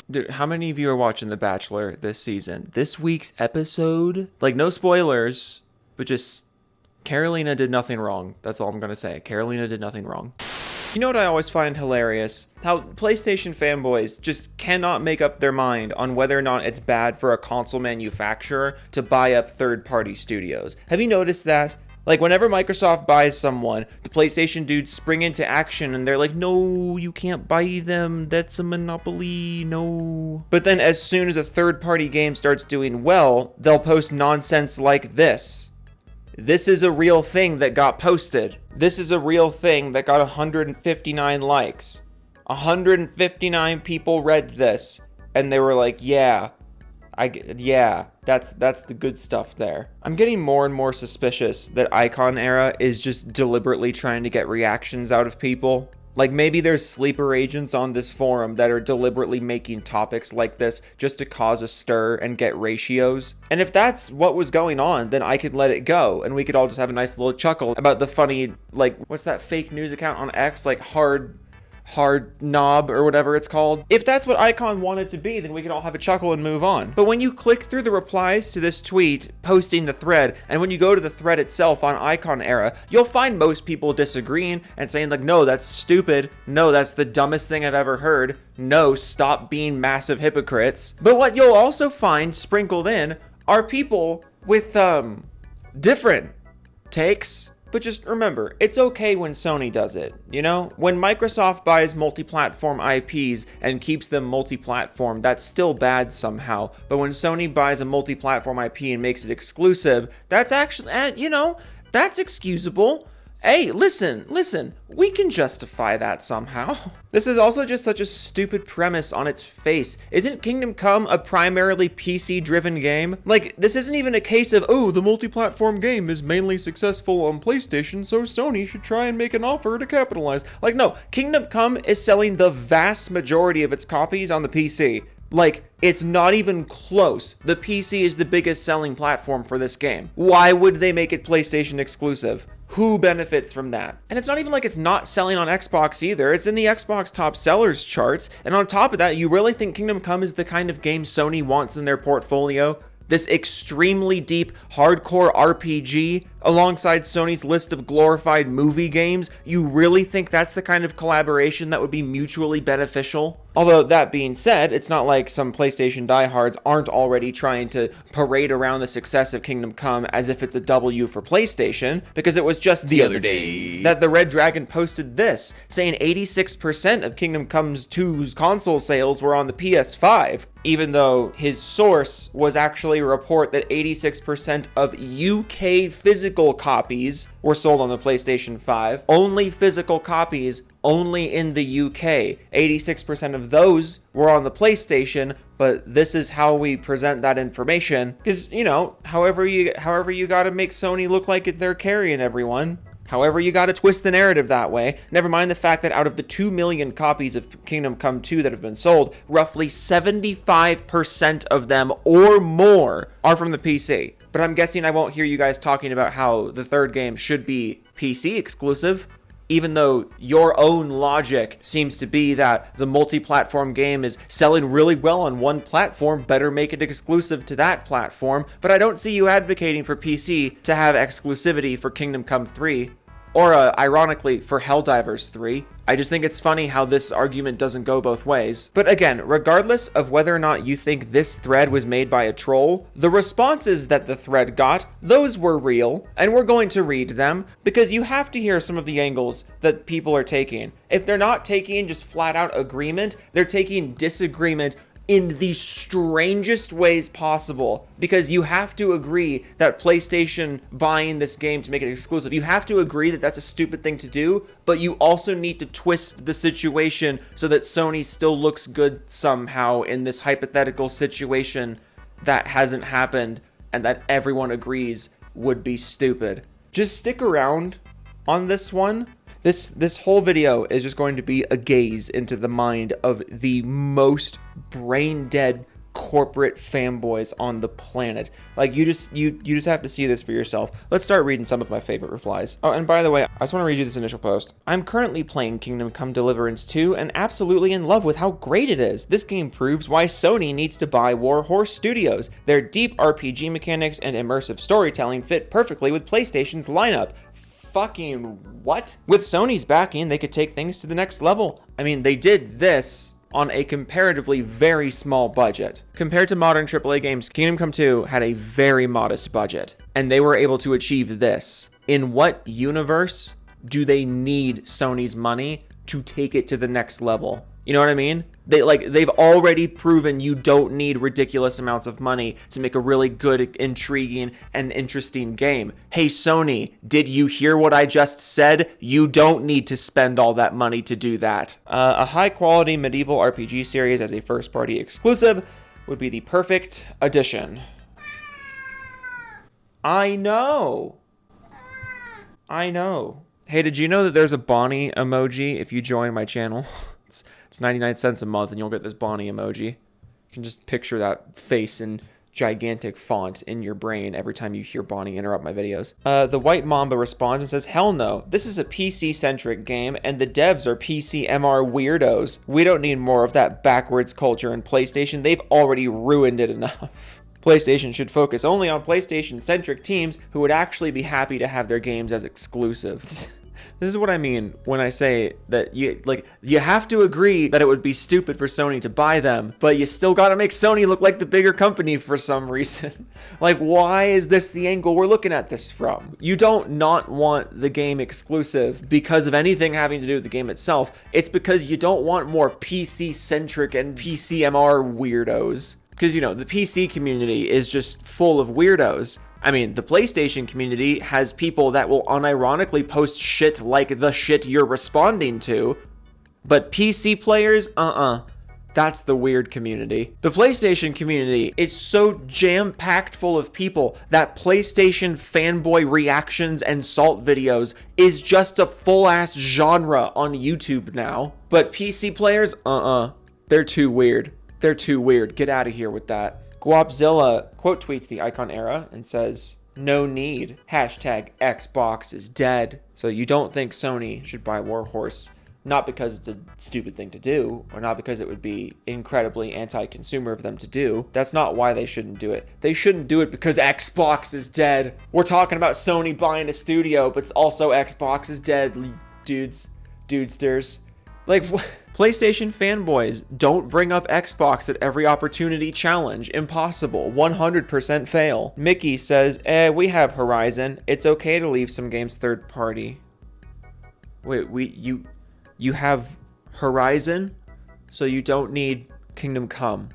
Dude, how many of you are watching The Bachelor this season? This week's episode, like no spoilers, but just Carolina did nothing wrong. That's all I'm going to say. Carolina did nothing wrong. You know what I always find hilarious? How PlayStation fanboys just cannot make up their mind on whether or not it's bad for a console manufacturer to buy up third-party studios. Have you noticed that? Like, whenever Microsoft buys someone, the PlayStation dudes spring into action and they're like, no, you can't buy them. That's a monopoly. No. But then as soon as a third-party game starts doing well, they'll post nonsense like this. This is a real thing that got posted. This is a real thing that got 159 likes. 159 people read this, and they were like, yeah, that's the good stuff there. I'm getting more and more suspicious that Icon Era is just deliberately trying to get reactions out of people. Like, maybe there's sleeper agents on this forum that are deliberately making topics like this just to cause a stir and get ratios. And if that's what was going on, then I could let it go, and we could all just have a nice little chuckle about the funny, like, what's that fake news account on X? Like, hard knob or whatever it's called. If that's what Icon wanted to be, then we could all have a chuckle and move on. But when you click through the replies to this tweet posting the thread, and when you go to the thread itself on Icon Era, you'll find most people disagreeing and saying like, no, that's stupid. No, that's the dumbest thing I've ever heard. No, stop being massive hypocrites. But what you'll also find sprinkled in are people with different takes. But just remember, it's okay when Sony does it, you know? When Microsoft buys multi-platform IPs and keeps them multi-platform, that's still bad somehow. But when Sony buys a multi-platform IP and makes it exclusive, that's actually, that's excusable. Hey, listen, we can justify that somehow. This is also just such a stupid premise on its face. Isn't Kingdom Come a primarily PC-driven game? Like, this isn't even a case of, oh, the multi-platform game is mainly successful on PlayStation, so Sony should try and make an offer to capitalize. Like, no, Kingdom Come is selling the vast majority of its copies on the PC. Like, it's not even close. The PC is the biggest selling platform for this game. Why would they make it PlayStation exclusive? Who benefits from that? And it's not even like it's not selling on Xbox either. It's in the Xbox top sellers charts. And on top of that, you really think Kingdom Come is the kind of game Sony wants in their portfolio? This extremely deep, hardcore RPG alongside Sony's list of glorified movie games? You really think that's the kind of collaboration that would be mutually beneficial? Although, that being said, it's not like some PlayStation diehards aren't already trying to parade around the success of Kingdom Come as if it's a W for PlayStation, because it was just the other day that the Red Dragon posted this, saying 86% of Kingdom Come 2's console sales were on the PS5, even though his source was actually a report that 86% of UK physical copies were sold on the PlayStation 5. Only physical copies, only in the UK. 86% of those were on the PlayStation, but this is how we present that information. Because, you know, however you gotta make Sony look like they're carrying everyone. However you gotta twist the narrative that way. Never mind the fact that out of the 2 million copies of Kingdom Come 2 that have been sold, roughly 75% of them or more are from the PC. But I'm guessing I won't hear you guys talking about how the third game should be PC exclusive, even though your own logic seems to be that the multi-platform game is selling really well on one platform, better make it exclusive to that platform. But I don't see you advocating for PC to have exclusivity for Kingdom Come 3, or ironically, for Helldivers 3. I just think it's funny how this argument doesn't go both ways. But again, regardless of whether or not you think this thread was made by a troll, the responses that the thread got, those were real, and we're going to read them, because you have to hear some of the angles that people are taking. If they're not taking just flat out agreement, they're taking disagreement in the strangest ways possible, because you have to agree that PlayStation buying this game to make it exclusive, you have to agree that that's a stupid thing to do, but you also need to twist the situation so that Sony still looks good somehow in this hypothetical situation that hasn't happened and that everyone agrees would be stupid. Just stick around on this one. This whole video is just going to be a gaze into the mind of the most brain-dead corporate fanboys on the planet. Like, you just have to see this for yourself. Let's start reading some of my favorite replies. Oh, and by the way, I just want to read you this initial post. I'm currently playing Kingdom Come Deliverance 2 and absolutely in love with how great it is. This game proves why Sony needs to buy Warhorse Studios. Their deep RPG mechanics and immersive storytelling fit perfectly with PlayStation's lineup. Fucking what? With Sony's backing, they could take things to the next level. I mean, they did this on a comparatively very small budget. Compared to modern AAA games, Kingdom Come 2 had a very modest budget, and they were able to achieve this. In what universe do they need Sony's money to take it to the next level? You know what I mean? They've already proven you don't need ridiculous amounts of money to make a really good, intriguing, and interesting game. Hey, Sony, did you hear what I just said? You don't need to spend all that money to do that. A high-quality medieval RPG series as a first-party exclusive would be the perfect addition. I know. Hey, did you know that there's a Bonnie emoji if you join my channel? It's 99 cents a month and you'll get this Bonnie emoji. You can just picture that face in gigantic font in your brain every time you hear Bonnie interrupt my videos. The White Mamba responds and says, hell no, this is a PC-centric game and the devs are PCMR weirdos. We don't need more of that backwards culture in PlayStation. They've already ruined it enough. PlayStation should focus only on PlayStation-centric teams who would actually be happy to have their games as exclusive. This is what I mean when I say that you have to agree that it would be stupid for Sony to buy them, but you still got to make Sony look like the bigger company for some reason. Like, why is this the angle we're looking at this from? You don't not want the game exclusive because of anything having to do with the game itself. It's because you don't want more PC-centric and PCMR weirdos. Because, you know, the PC community is just full of weirdos. I mean, the PlayStation community has people that will unironically post shit like the shit you're responding to. But PC players, that's the weird community. The PlayStation community is so jam-packed full of people that PlayStation fanboy reactions and salt videos is just a full-ass genre on YouTube now. But PC players, they're too weird. They're too weird. Get out of here with that. Guapzilla quote tweets the Icon Era and says, no need. Hashtag Xbox is dead. So you don't think Sony should buy Warhorse, not because it's a stupid thing to do, or not because it would be incredibly anti-consumer of them to do. That's not why they shouldn't do it. They shouldn't do it because Xbox is dead. We're talking about Sony buying a studio, but also Xbox is dead, dudesters. Like, PlayStation fanboys, don't bring up Xbox at every opportunity challenge. Impossible. 100% fail. Mickey says, we have Horizon. It's okay to leave some games third party. Wait, you have Horizon? So you don't need Kingdom Come.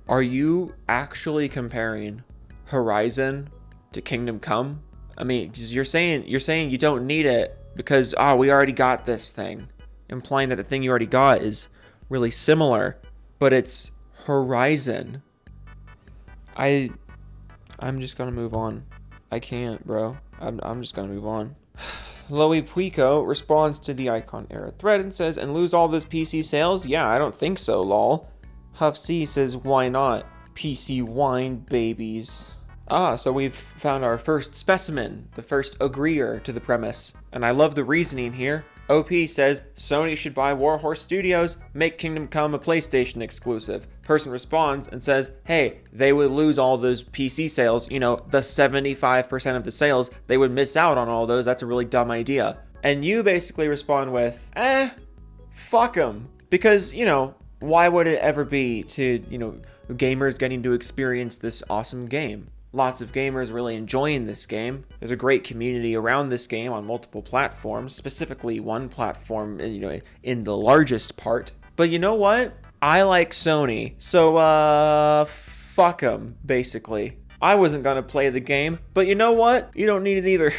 Are you actually comparing Horizon to Kingdom Come? I mean, 'cause you're saying you don't need it because, we already got this thing. Implying that the thing you already got is really similar, but it's Horizon. I'm just gonna move on. I can't, bro. I'm just gonna move on. Loey Puico responds to the Icon Era thread and says, and lose all those PC sales? Yeah, I don't think so, lol. Huff C says, why not? PC wine babies. So we've found our first specimen, the first agreeer to the premise. And I love the reasoning here. OP says, Sony should buy Warhorse Studios, make Kingdom Come a PlayStation exclusive. Person responds and says, hey, they would lose all those PC sales, the 75% of the sales, they would miss out on all those, that's a really dumb idea. And you basically respond with, fuck them. Because, why would it ever be to, gamers getting to experience this awesome game? Lots of gamers really enjoying this game. There's a great community around this game on multiple platforms, specifically one platform, in the largest part. But you know what? I like Sony, so fuck them, basically. I wasn't gonna play the game, but you know what? You don't need it either.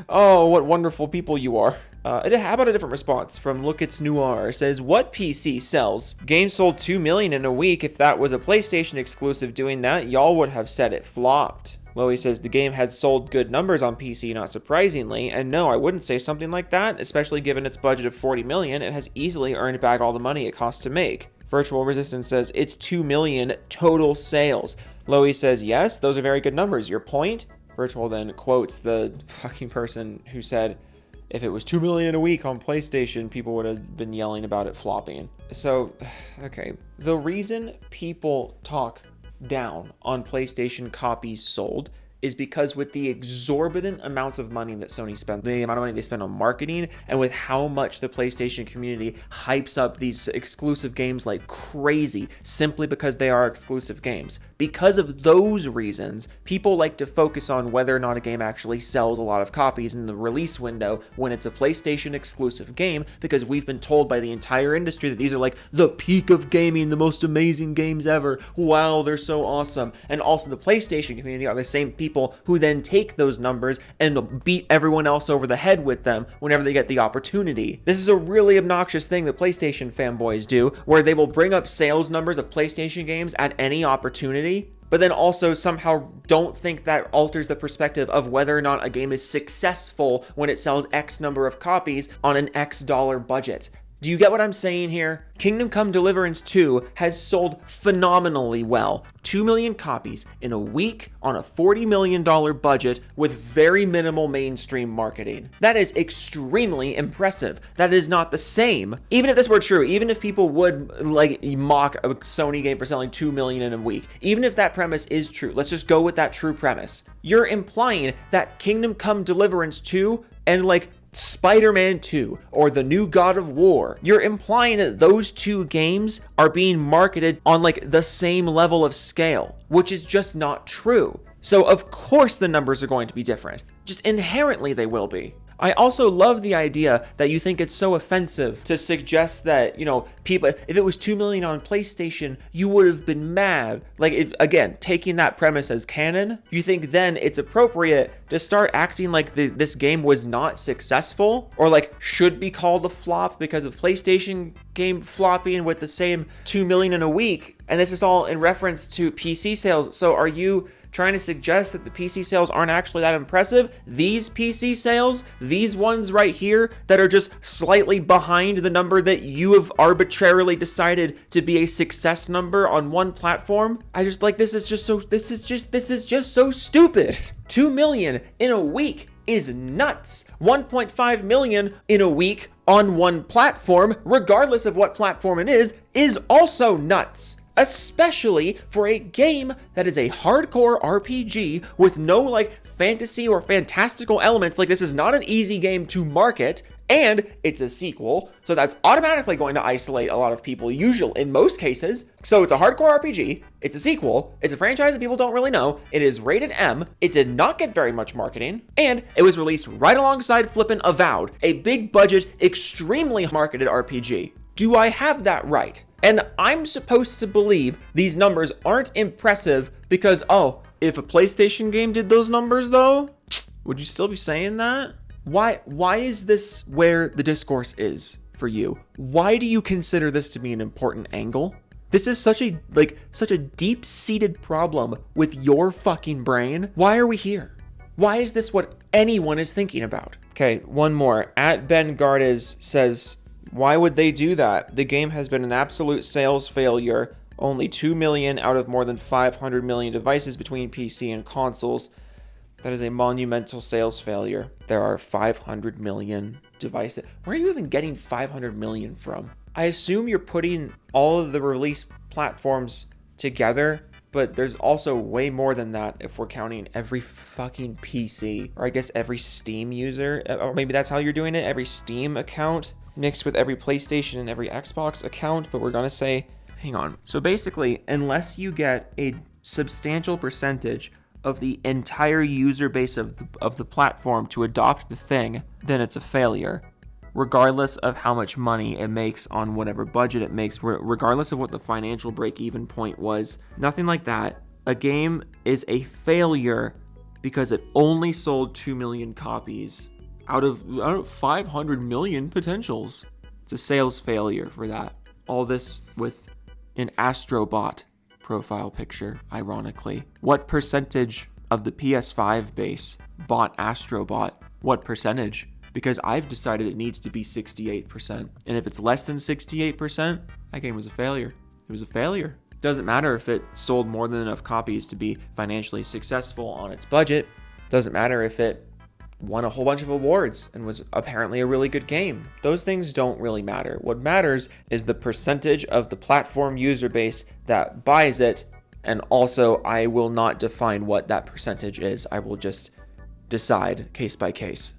Oh, what wonderful people you are. How about a different response from Look It's Noir? It says, what PC sells? Games sold 2 million in a week. If that was a PlayStation exclusive doing that, y'all would have said it flopped. Loey says the game had sold good numbers on PC, not surprisingly, and no, I wouldn't say something like that, especially given its budget of 40 million, it has easily earned back all the money it cost to make. Virtual Resistance says it's 2 million total sales. Loey says, yes, those are very good numbers. Your point? Virtual then quotes the fucking person who said, if it was 2 million a week on PlayStation, people would have been yelling about it flopping. So, okay. The reason people talk down on PlayStation copies sold is because with the exorbitant amounts of money that Sony spent, the amount of money they spend on marketing, and with how much the PlayStation community hypes up these exclusive games like crazy, simply because they are exclusive games. Because of those reasons, people like to focus on whether or not a game actually sells a lot of copies in the release window when it's a PlayStation exclusive game, because we've been told by the entire industry that these are like the peak of gaming, the most amazing games ever. Wow, they're so awesome. And also the PlayStation community are the same people who then take those numbers and beat everyone else over the head with them whenever they get the opportunity. This is a really obnoxious thing that PlayStation fanboys do, where they will bring up sales numbers of PlayStation games at any opportunity, but then also somehow don't think that alters the perspective of whether or not a game is successful when it sells X number of copies on an X dollar budget. Do you get what I'm saying here? Kingdom Come Deliverance 2 has sold phenomenally well. 2 million copies in a week on a $40 million budget with very minimal mainstream marketing. That is extremely impressive. That is not the same. Even if this were true, even if people would like mock a Sony game for selling 2 million in a week, even if that premise is true, let's just go with that true premise. You're implying that Kingdom Come Deliverance 2 and like Spider-Man 2 or the new God of War, you're implying that those two games are being marketed on like the same level of scale, which is just not true. So of course the numbers are going to be different. Just inherently they will be. I also love the idea that you think it's so offensive to suggest that, you know, people, if it was 2 million on PlayStation, you would have been mad. Like, again, taking that premise as canon, you think then it's appropriate to start acting like this game was not successful or like should be called a flop because of PlayStation game flopping with the same 2 million in a week. And this is all in reference to PC sales. So are you trying to suggest that the PC sales aren't actually that impressive? These PC sales, these ones right here that are just slightly behind the number that you have arbitrarily decided to be a success number on one platform. I just like, this is just so stupid. 2 million in a week is nuts. 1.5 million in a week on one platform, regardless of what platform it is also nuts. Especially for a game that is a hardcore RPG with no like fantasy or fantastical elements. Like, this is not an easy game to market, and it's a sequel, so that's automatically going to isolate a lot of people, usually in most cases. So it's a hardcore RPG, it's a sequel, it's a franchise that people don't really know, it is rated M, it did not get very much marketing, and it was released right alongside flippin' Avowed, a big budget, extremely marketed RPG. Do I have that right? And I'm supposed to believe these numbers aren't impressive because, oh, if a PlayStation game did those numbers though, would you still be saying that? Why is this where the discourse is for you? Why do you consider this to be an important angle? This is such a deep-seated problem with your fucking brain. Why are we here? Why is this what anyone is thinking about? Okay, one more. At Ben Gardes says, why would they do that? The game has been an absolute sales failure. Only 2 million out of more than 500 million devices between PC and consoles. That is a monumental sales failure. There are 500 million devices. Where are you even getting 500 million from? I assume you're putting all of the release platforms together, but there's also way more than that if we're counting every fucking PC, or I guess every Steam user, or maybe that's how you're doing it, every Steam account mixed with every PlayStation and every Xbox account, but we're gonna say, hang on. So basically, unless you get a substantial percentage of the entire user base of the platform to adopt the thing, then it's a failure, regardless of how much money it makes on whatever budget it makes, regardless of what the financial break-even point was, nothing like that. A game is a failure because it only sold 2 million copies out of 500 million potentials. It's a sales failure for that. All this with an Astrobot profile picture, ironically. What percentage of the PS5 base bought Astrobot? What percentage? Because I've decided it needs to be 68%. And if it's less than 68%, that game was a failure. It was a failure. Doesn't matter if it sold more than enough copies to be financially successful on its budget. Doesn't matter if it won a whole bunch of awards and was apparently a really good game. Those things don't really matter. What matters is the percentage of the platform user base that buys it, and also I will not define what that percentage is. I will just decide case by case.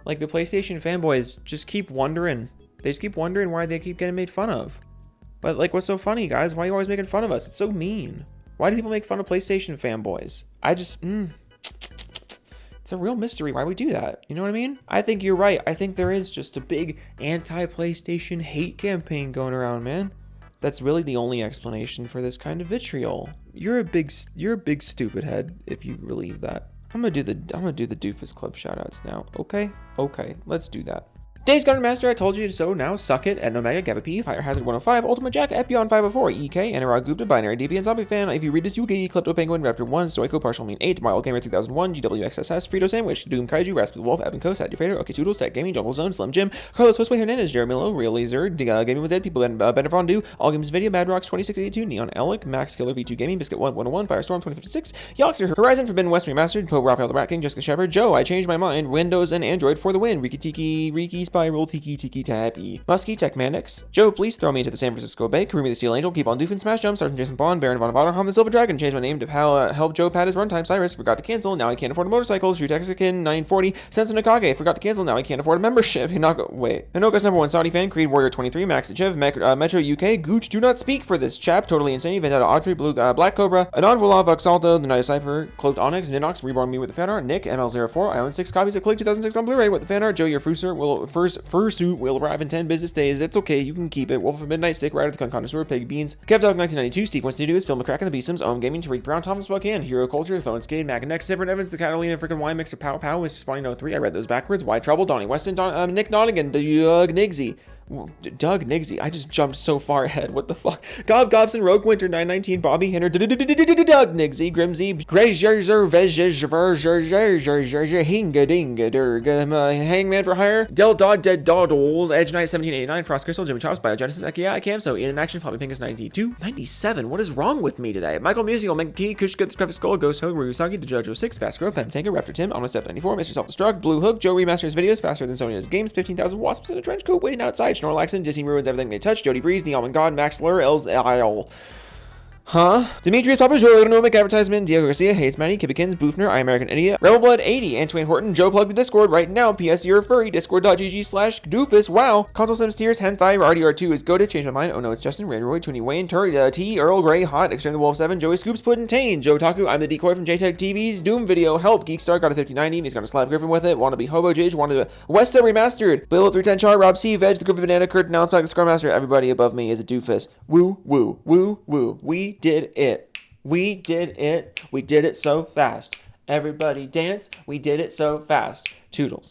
Like the PlayStation fanboys just keep wondering. They just keep wondering why they keep getting made fun of. But like, what's so funny, guys? Why are you always making fun of us? It's so mean. Why do people make fun of PlayStation fanboys? It's a real mystery why we do that. You know what I mean? I think you're right. I think there is just a big anti-PlayStation hate campaign going around, man. That's really the only explanation for this kind of vitriol. You're a big stupid head if you believe that. I'm gonna do the Doofus Club shoutouts now. Okay, let's do that. Days Gone Master, I told you so. Now suck it. And Omega, Gabba P, Fire Hazard 105, Ultimate Jack, Epion 504, EK, Anurag Gupta, Binary Deviant Zombie Fan. If you read this, you get Klepto Penguin, Raptor 1, Stoico, Partial Mean 8, Mario Gamer 3001, GWXSS, Frito Sandwich, Doom Kaiju, Raspy Wolf, Evan Coast, Had Your Fader, Okay Toodles, Tech Gaming, Jungle Zone, Slim Jim, Carlos Westway Hernandez, Jeremy Lowe, Real Laser, Gaming with Dead People, Better Fondue, All Games Video, Mad Rocks 2682, Neon Alec, Max Killer V2 Gaming, Biscuit 101, Firestorm 2056, Yoxer, Horizon Forbidden West Remastered, Poe Raphael the Rat King, Jessica Shepard, Joe, I Changed My Mind, Windows and Android for the win, Riki Spiral, Tiki Tappy, Muskie, Tech Manix, Joe, please throw me into the San Francisco Bay, Karumi the Steel Angel, Keep on Doofing, Smash Jump, Sergeant Jason Bond, Baron Von Votterham, the Silver Dragon, Change my name to help Joe pad his runtime, Cyrus, Forgot to cancel, now I can't afford a motorcycle, Drew Texican, 940, Sense Nakage, Forgot to cancel, now I can't afford a membership, Hinoka's number 1 Saudi fan, Creed Warrior 23, Max Chev, Metro UK, Gooch, do not speak for this chap, Totally Insane, Vendetta Audrey, Blue, Black Cobra, Adon Volov, Salto, The Night of Cypher, Cloaked Onyx, Ninox, Reborn Me with the fan art, Nick, ML04, I own 6 copies of Click 2006 on Blu-ray with the fan art, Joe, your fursuit will arrive in 10 business days, that's okay, you can keep it, Wolf of Midnight, Stick, Rider, the Con Connoisseur, Pig Beans, Kevdog 1992, Steve Wants to Do Is, Film McCracken, The Beastums, Own Gaming, Tariq Brown, Thomas Buchan, Hero Culture, Thone Skate, Mac and Next, Severin Evans, The Catalina, Freaking Wine Mixer, Pow Pow, Mr. Spawning 03, I read those backwards, Why Trouble, Donnie Weston, Nick Nottingham, Doug Nigsy, I just jumped so far ahead. What the fuck? Gob Gobson, Rogue Winter 919, Bobby Hinner, Doug Nigsy, Grimsy, Greyzer, Hinga Dinga Durg, Hangman for Hire, Del Dod Dead Doddle, Edge Knight 1789, Frost Crystal, Jimmy Chops, Biogenesis, Ekia, Camso, Ian in Action, Floppy Pinkus 97. What is wrong with me today? Michael Musial, Megakey, Kush Good Scruffy Skull, Ghost Ho, Ryusagi, The Jojo 6, Fast Growth, Fem Tanker, Raptor Tim, Omnistep 94, Mr. Self Destruct, Blue Hook, Joe Remasters Videos, Faster Than Sony Does Games, 15,000 Wasps in a Trench Coat, Waiting Outside, Snorlaxon, Disney Ruins Everything They Touch, Jody Breeze, The Almond God, Max Lur, Els Isle. Demetrius Papa, Joe Economic Advertisement, Diego Garcia, Hates Manny, Kibbikins, Boofner, I American Idiot, Rebel Blood 80, Antoine Horton, Joe Plug the Discord right now, PS You're a Furry, Discord.gg/Doofus, wow, Console Sims Tears, Henthai, RDR2 is goated, Change My Mind, Oh No It's Justin, Randroid, Tony Wayne, T, Earl Grey, Hot, Extreme the Wolf 7, Joey Scoops, Puddin' Tane, Joe Taku, I'm the Decoy from JTech TV's Doom Video, Help, Geekstar got a 5090, he's gonna slap Griffin with it, Wanna Be Hobo Jage, Wanna Be Westa Remastered, Bill 310 Char, Rob C, Veg, The Griffin Banana, Kurt, Now it's back to Scar Master, everybody above me is a doofus. Woo, woo, woo, woo, we did it. We did it. We did it so fast. Everybody dance. We did it so fast. Toodles.